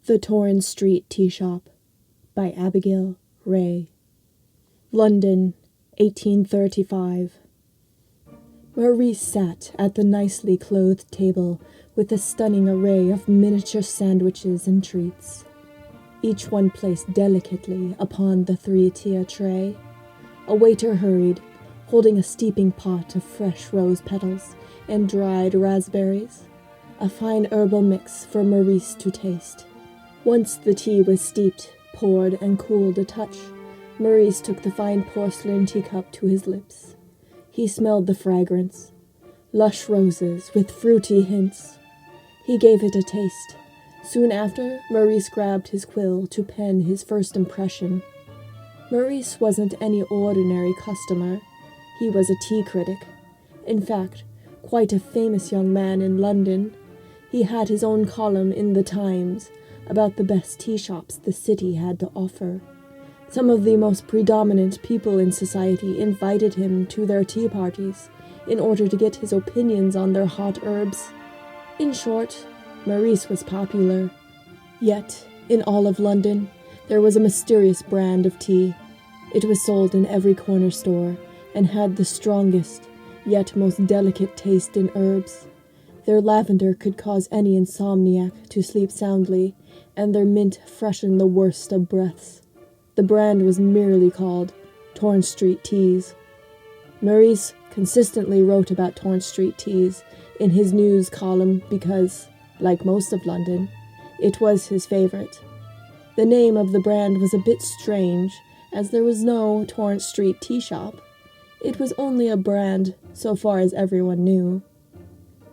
The Torrens Street Tea Shop by Abigail Rae. London, 1835. Maurice sat at the nicely clothed table with a stunning array of miniature sandwiches and treats, each one placed delicately upon the 3-tier tray. A waiter hurried, holding a steeping pot of fresh rose petals and dried raspberries, a fine herbal mix for Maurice to taste. Once the tea was steeped, poured, and cooled a touch, Maurice took the fine porcelain teacup to his lips. He smelled the fragrance, lush roses with fruity hints. He gave it a taste. Soon after, Maurice grabbed his quill to pen his first impression. Maurice wasn't any ordinary customer. He was a tea critic. In fact, quite a famous young man in London. He had his own column in the Times about the best tea shops the city had to offer. Some of the most predominant people in society invited him to their tea parties in order to get his opinions on their hot herbs. In short, Maurice was popular. Yet, in all of London, there was a mysterious brand of tea. It was sold in every corner store and had the strongest, yet most delicate taste in herbs. Their lavender could cause any insomniac to sleep soundly, and their mint freshened the worst of breaths. The brand was merely called Torrens Street Teas. Maurice consistently wrote about Torrens Street Teas in his news column because, like most of London, it was his favorite. The name of the brand was a bit strange, as there was no Torrens Street Tea Shop. It was only a brand, so far as everyone knew.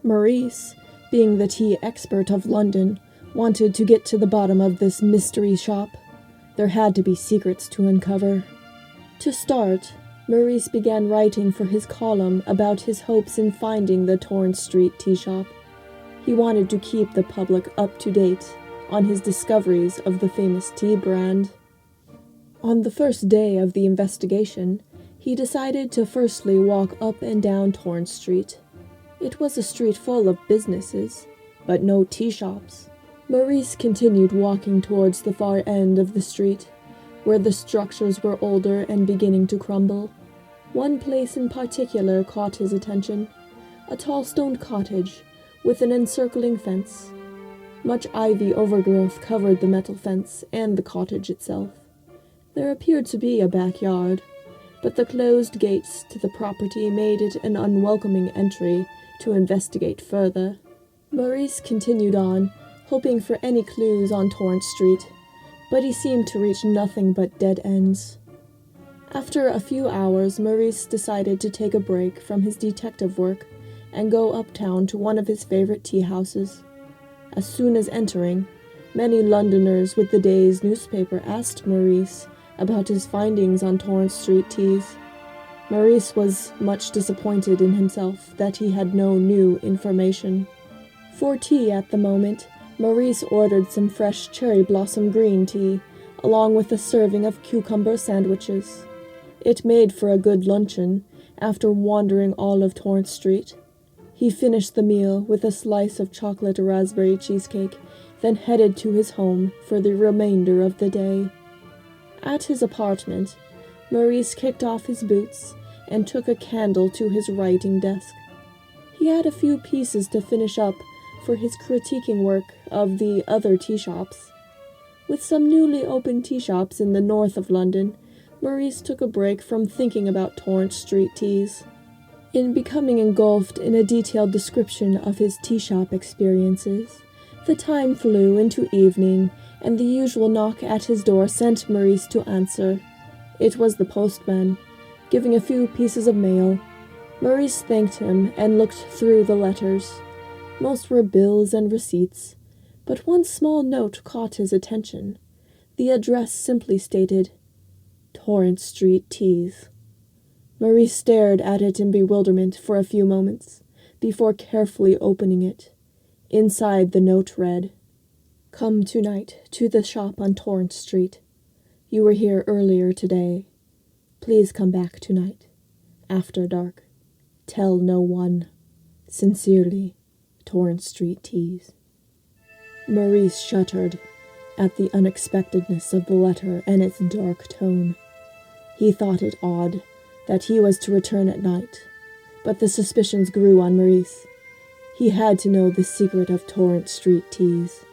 Maurice, being the tea expert of London, wanted to get to the bottom of this mystery shop. There had to be secrets to uncover. To start, Maurice began writing for his column about his hopes in finding the Torrens Street Tea Shop. He wanted to keep the public up to date on his discoveries of the famous tea brand. On the first day of the investigation, he decided to firstly walk up and down Torrens Street. It was a street full of businesses, but no tea shops. Maurice continued walking towards the far end of the street, where the structures were older and beginning to crumble. One place in particular caught his attention, a tall stone cottage with an encircling fence. Much ivy overgrowth covered the metal fence and the cottage itself. There appeared to be a backyard, but the closed gates to the property made it an unwelcoming entry to investigate further. Maurice continued on, hoping for any clues on Torrens Street, but he seemed to reach nothing but dead ends. After a few hours, Maurice decided to take a break from his detective work and go uptown to one of his favorite tea houses. As soon as entering, many Londoners with the day's newspaper asked Maurice about his findings on Torrens Street teas. Maurice was much disappointed in himself that he had no new information. For tea at the moment, Maurice ordered some fresh cherry blossom green tea, along with a serving of cucumber sandwiches. It made for a good luncheon, after wandering all of Torrens Street. He finished the meal with a slice of chocolate raspberry cheesecake, then headed to his home for the remainder of the day. At his apartment, Maurice kicked off his boots and took a candle to his writing desk. He had a few pieces to finish up for his critiquing work of the other tea shops. With some newly opened tea shops in the north of London, Maurice took a break from thinking about Torrens Street teas. In becoming engulfed in a detailed description of his tea shop experiences, the time flew into evening, and the usual knock at his door sent Maurice to answer. It was the postman, giving a few pieces of mail. Maurice thanked him and looked through the letters. Most were bills and receipts, but one small note caught his attention. The address simply stated, Torrens Street Teas. Maurice stared at it in bewilderment for a few moments, before carefully opening it. Inside the note read, Come tonight to the shop on Torrens Street. You were here earlier today. Please come back tonight, after dark. Tell no one. Sincerely, Torrens Street Teas. Maurice shuddered. at the unexpectedness of the letter and its dark tone. He thought it odd that he was to return at night, but the suspicions grew on Maurice. He had to know the secret of Torrens Street teas.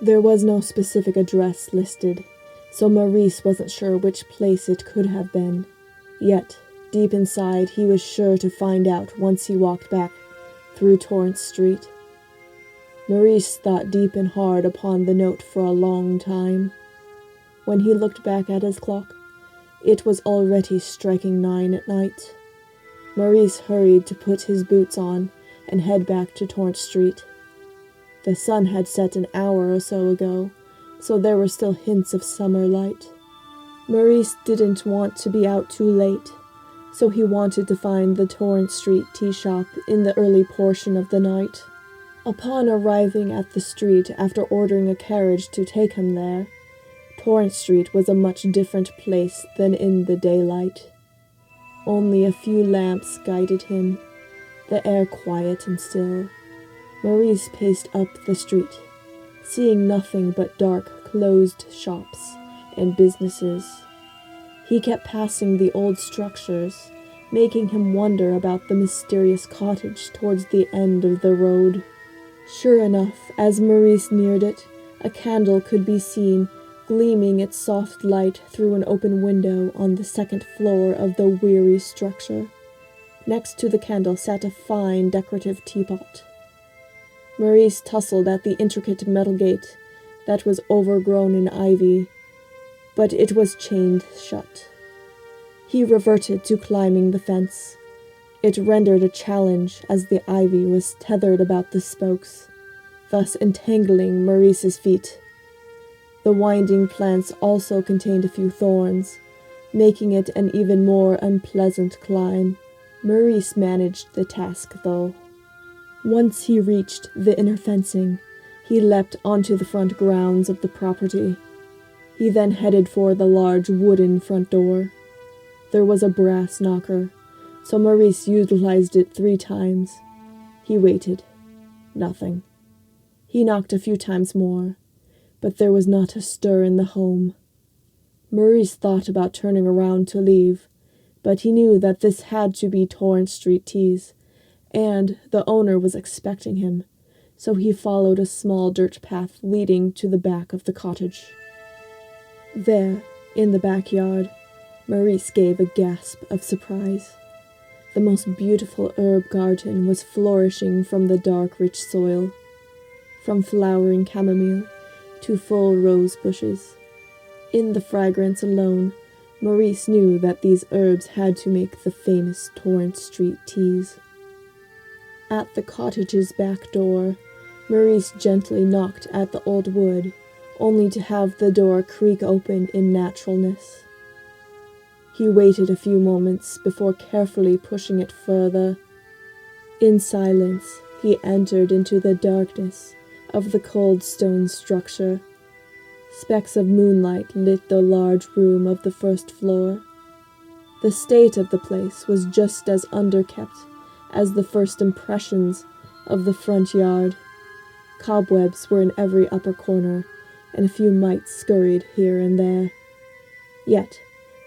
There was no specific address listed, so Maurice wasn't sure which place it could have been. Yet, deep inside, he was sure to find out once he walked back through Torrens Street. Maurice thought deep and hard upon the note for a long time. When he looked back at his clock, it was already striking 9 at night. Maurice hurried to put his boots on and head back to Torrens Street. The sun had set an hour or so ago, so there were still hints of summer light. Maurice didn't want to be out too late, so he wanted to find the Torrens Street tea shop in the early portion of the night. Upon arriving at the street after ordering a carriage to take him there, Torrens Street was a much different place than in the daylight. Only a few lamps guided him, the air quiet and still. Maurice paced up the street, seeing nothing but dark, closed shops and businesses. He kept passing the old structures, making him wonder about the mysterious cottage towards the end of the road. Sure enough, as Maurice neared it, a candle could be seen gleaming its soft light through an open window on the second floor of the weary structure. Next to the candle sat a fine decorative teapot. Maurice tussled at the intricate metal gate that was overgrown in ivy, but it was chained shut. He reverted to climbing the fence. It rendered a challenge as the ivy was tethered about the spokes, thus entangling Maurice's feet. The winding plants also contained a few thorns, making it an even more unpleasant climb. Maurice managed the task, though. Once he reached the inner fencing, he leapt onto the front grounds of the property. He then headed for the large wooden front door. There was a brass knocker, so Maurice utilized it 3 times. He waited. Nothing. He knocked a few times more, but there was not a stir in the home. Maurice thought about turning around to leave, but he knew that this had to be Torrens Street teas, and the owner was expecting him, so he followed a small dirt path leading to the back of the cottage. There, in the backyard, Maurice gave a gasp of surprise. The most beautiful herb garden was flourishing from the dark, rich soil, from flowering chamomile to full rose bushes. In the fragrance alone, Maurice knew that these herbs had to make the famous Torrens Street teas. At the cottage's back door, Maurice gently knocked at the old wood, only to have the door creak open in naturalness. He waited a few moments before carefully pushing it further. In silence, he entered into the darkness of the cold stone structure. Specks of moonlight lit the large room of the first floor. The state of the place was just as underkept as the first impressions of the front yard. Cobwebs were in every upper corner, and a few mites scurried here and there. Yet,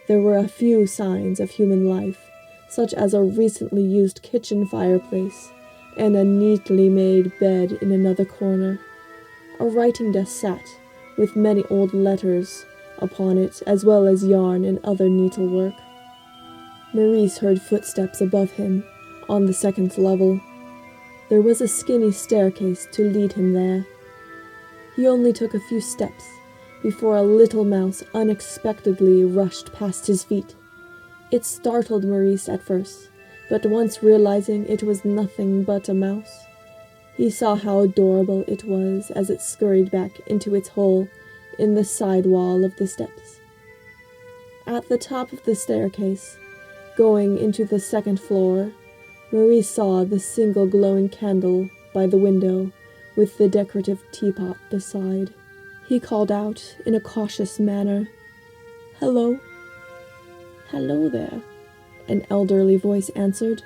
there were a few signs of human life, such as a recently used kitchen fireplace and a neatly made bed in another corner. A writing desk sat, with many old letters upon it, as well as yarn and other needlework. Maurice heard footsteps above him, on the second level. There was a skinny staircase to lead him there. He only took a few steps before a little mouse unexpectedly rushed past his feet. It startled Maurice at first, but once realizing it was nothing but a mouse, he saw how adorable it was as it scurried back into its hole in the side wall of the steps. At the top of the staircase, going into the second floor, Maurice saw the single glowing candle by the window with the decorative teapot beside. He called out in a cautious manner, "Hello." "Hello there," an elderly voice answered.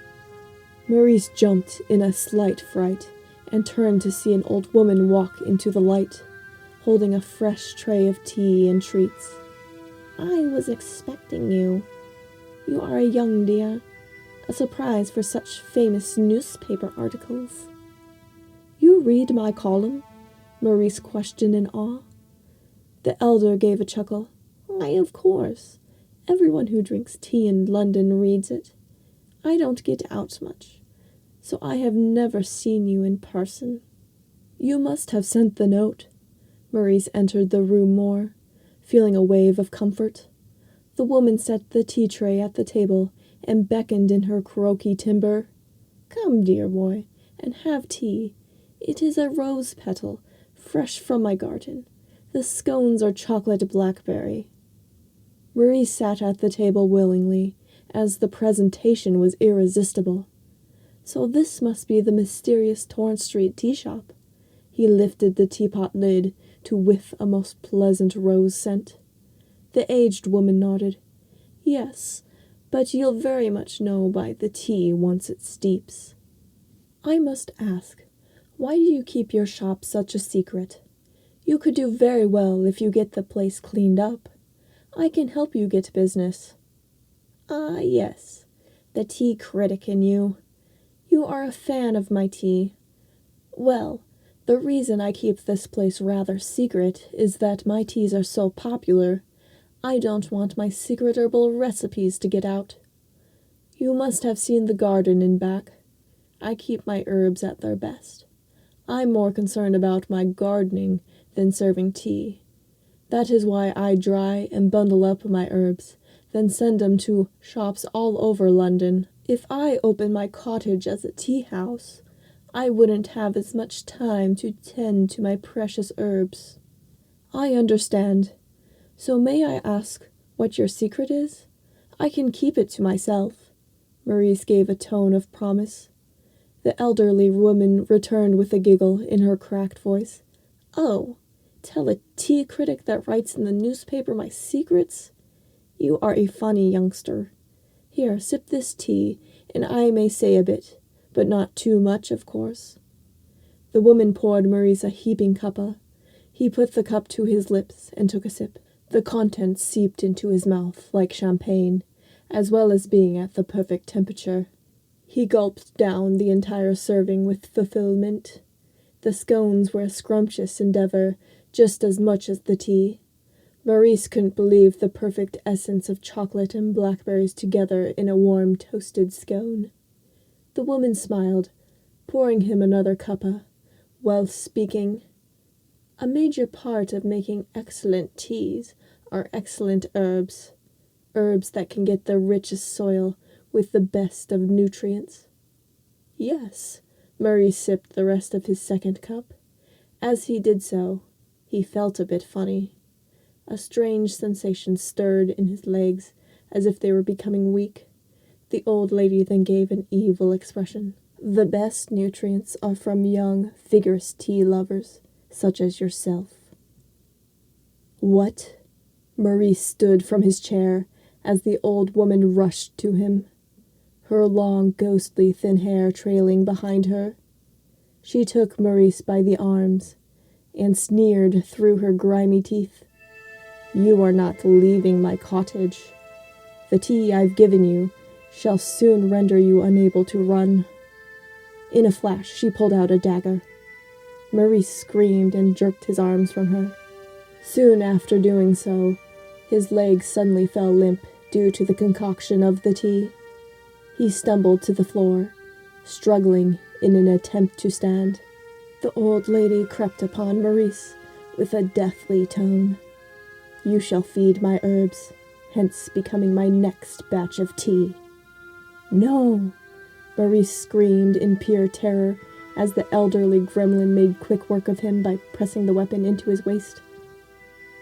Maurice jumped in a slight fright and turned to see an old woman walk into the light. holding a fresh tray of tea and treats. "I was expecting you. You are a young dear, a surprise for such famous newspaper articles." "You read my column?" Maurice questioned in awe. The elder gave a chuckle. "Why, of course. Everyone who drinks tea in London reads it. I don't get out much, so I have never seen you in person." "You must have sent the note." Maurice entered the room more, feeling a wave of comfort. The woman set the tea tray at the table and beckoned in her croaky timbre. "Come, dear boy, and have tea. It is a rose petal, fresh from my garden. The scones are chocolate blackberry." Maurice sat at the table willingly, as the presentation was irresistible. So this must be the mysterious Torrens Street tea shop. He lifted the teapot lid to whiff a most pleasant rose scent. The aged woman nodded. "Yes, but you'll very much know by the tea once it steeps." "I must ask, why do you keep your shop such a secret? You could do very well if you get the place cleaned up. I can help you get business." "Ah, yes, the tea critic in you. You are a fan of my tea. Well, the reason I keep this place rather secret is that my teas are so popular. I don't want my secret herbal recipes to get out. You must have seen the garden in back. I keep my herbs at their best. I'm more concerned about my gardening than serving tea. That is why I dry and bundle up my herbs, then send them to shops all over London. If I opened my cottage as a tea house, I wouldn't have as much time to tend to my precious herbs." "I understand. So may I ask what your secret is? I can keep it to myself." Maurice gave a tone of promise. The elderly woman returned with a giggle in her cracked voice. "Oh, tell a tea critic that writes in the newspaper my secrets? You are a funny youngster. Here, sip this tea, and I may say a bit, but not too much, of course." The woman poured Maurice a heaping cuppa. He put the cup to his lips and took a sip. The contents seeped into his mouth like champagne, as well as being at the perfect temperature. He gulped down the entire serving with fulfillment. The scones were a scrumptious endeavor, just as much as the tea. Maurice couldn't believe the perfect essence of chocolate and blackberries together in a warm toasted scone. The woman smiled, pouring him another cuppa, while speaking. "A major part of making excellent teas are excellent herbs. Herbs that can get the richest soil with the best of nutrients." "Yes." Maurice sipped the rest of his second cup. As he did so, he felt a bit funny. A strange sensation stirred in his legs, as if they were becoming weak. The old lady then gave an evil expression. "The best nutrients are from young, vigorous tea lovers, such as yourself." "What?" Maurice stood from his chair as the old woman rushed to him, her long, ghostly, thin hair trailing behind her. She took Maurice by the arms and sneered through her grimy teeth. "You are not leaving my cottage. The tea I've given you shall soon render you unable to run." In a flash, she pulled out a dagger. Maurice screamed and jerked his arms from her. Soon after doing so, his legs suddenly fell limp due to the concoction of the tea. He stumbled to the floor, struggling in an attempt to stand. The old lady crept upon Maurice with a deathly tone. "You shall feed my herbs, hence becoming my next batch of tea." "No!" Maurice screamed in pure terror as the elderly gremlin made quick work of him by pressing the weapon into his waist.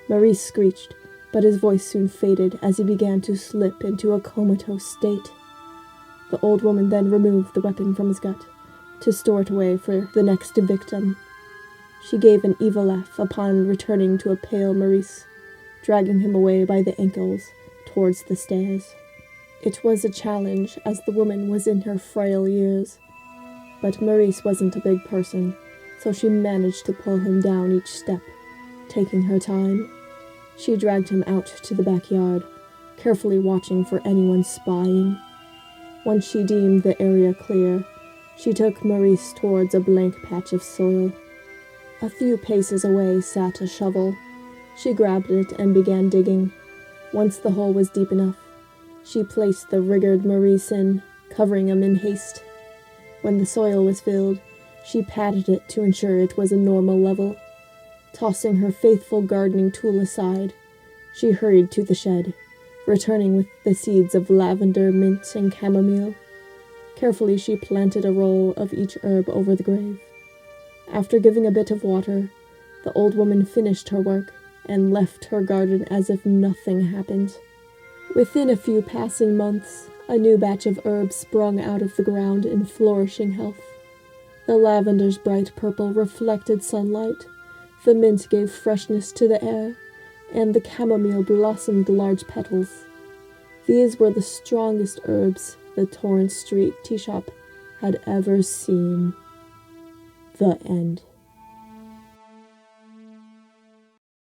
Maurice screeched, but his voice soon faded as he began to slip into a comatose state. The old woman then removed the weapon from his gut to store it away for the next victim. She gave an evil laugh upon returning to a pale Maurice, dragging him away by the ankles towards the stairs. It was a challenge, as the woman was in her frail years, but Maurice wasn't a big person, so she managed to pull him down each step, taking her time. She dragged him out to the backyard, carefully watching for anyone spying. Once she deemed the area clear, she took Maurice towards a blank patch of soil. A few paces away sat a shovel. She grabbed it and began digging. Once the hole was deep enough, she placed the rigored Maurice in, covering him in haste. When the soil was filled, she patted it to ensure it was a normal level. Tossing her faithful gardening tool aside, she hurried to the shed, returning with the seeds of lavender, mint, and chamomile. Carefully she planted a roll of each herb over the grave. After giving a bit of water, the old woman finished her work and left her garden as if nothing happened. Within a few passing months, a new batch of herbs sprung out of the ground in flourishing health. The lavender's bright purple reflected sunlight, the mint gave freshness to the air, and the chamomile blossomed large petals. These were the strongest herbs the Torrens Street tea shop had ever seen. The end.